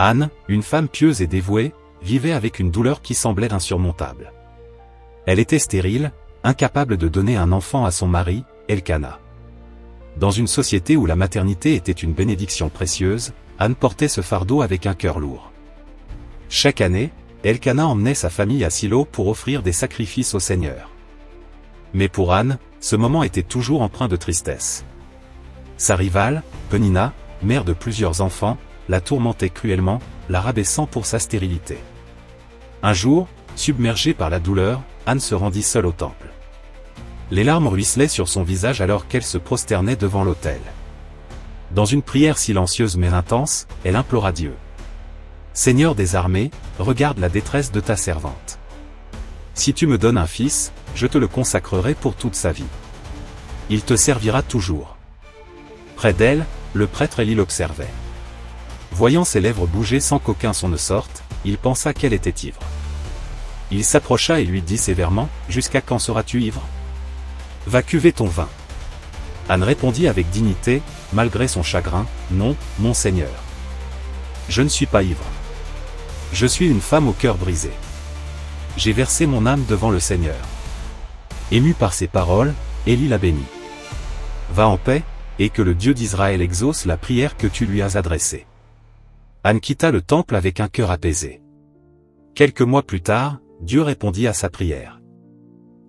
Anne, une femme pieuse et dévouée, vivait avec une douleur qui semblait insurmontable. Elle était stérile, incapable de donner un enfant à son mari, Elkana. Dans une société où la maternité était une bénédiction précieuse, Anne portait ce fardeau avec un cœur lourd. Chaque année, Elkana emmenait sa famille à Silo pour offrir des sacrifices au Seigneur. Mais pour Anne, ce moment était toujours empreint de tristesse. Sa rivale, Penina, mère de plusieurs enfants, la tourmentait cruellement, la rabaissant pour sa stérilité. Un jour, submergée par la douleur, Anne se rendit seule au temple. Les larmes ruisselaient sur son visage alors qu'elle se prosternait devant l'autel. Dans une prière silencieuse mais intense, elle implora Dieu. « Seigneur des armées, regarde la détresse de ta servante. Si tu me donnes un fils, je te le consacrerai pour toute sa vie. Il te servira toujours. » Près d'elle, le prêtre Élie l'observait. Voyant ses lèvres bouger sans qu'aucun son ne sorte, il pensa qu'elle était ivre. Il s'approcha et lui dit sévèrement, « Jusqu'à quand seras-tu ivre ? Va cuver ton vin. » Anne répondit avec dignité, malgré son chagrin, « Non, mon Seigneur. Je ne suis pas ivre. Je suis une femme au cœur brisé. J'ai versé mon âme devant le Seigneur. » Ému par ces paroles, Élie la bénit. « Va en paix, et que le Dieu d'Israël exauce la prière que tu lui as adressée. » Anne quitta le temple avec un cœur apaisé. Quelques mois plus tard, Dieu répondit à sa prière.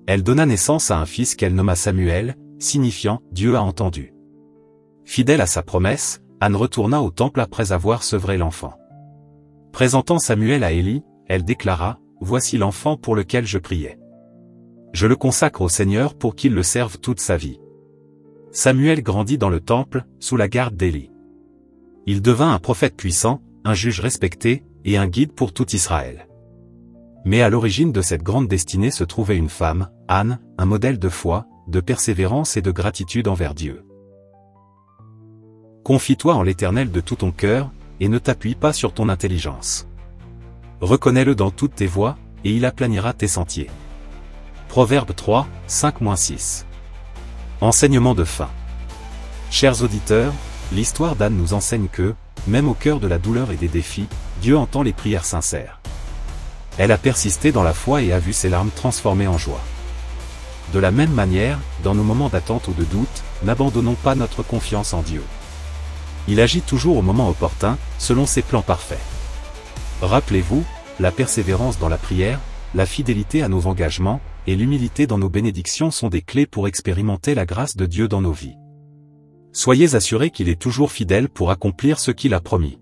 Elle donna naissance à un fils qu'elle nomma Samuel, signifiant « Dieu a entendu ». Fidèle à sa promesse, Anne retourna au temple après avoir sevré l'enfant. Présentant Samuel à Élie, elle déclara « Voici l'enfant pour lequel je priais. Je le consacre au Seigneur pour qu'il le serve toute sa vie. » Samuel grandit dans le temple, sous la garde d'Élie. Il devint un prophète puissant, un juge respecté, et un guide pour tout Israël. Mais à l'origine de cette grande destinée se trouvait une femme, Anne, un modèle de foi, de persévérance et de gratitude envers Dieu. Confie-toi en l'Éternel de tout ton cœur, et ne t'appuie pas sur ton intelligence. Reconnais-le dans toutes tes voies, et il aplanira tes sentiers. Proverbe 3, 5-6. Enseignement de fin. Chers auditeurs, l'histoire d'Anne nous enseigne que, même au cœur de la douleur et des défis, Dieu entend les prières sincères. Elle a persisté dans la foi et a vu ses larmes transformées en joie. De la même manière, dans nos moments d'attente ou de doute, n'abandonnons pas notre confiance en Dieu. Il agit toujours au moment opportun, selon ses plans parfaits. Rappelez-vous, la persévérance dans la prière, la fidélité à nos engagements, et l'humilité dans nos bénédictions sont des clés pour expérimenter la grâce de Dieu dans nos vies. Soyez assurés qu'il est toujours fidèle pour accomplir ce qu'il a promis.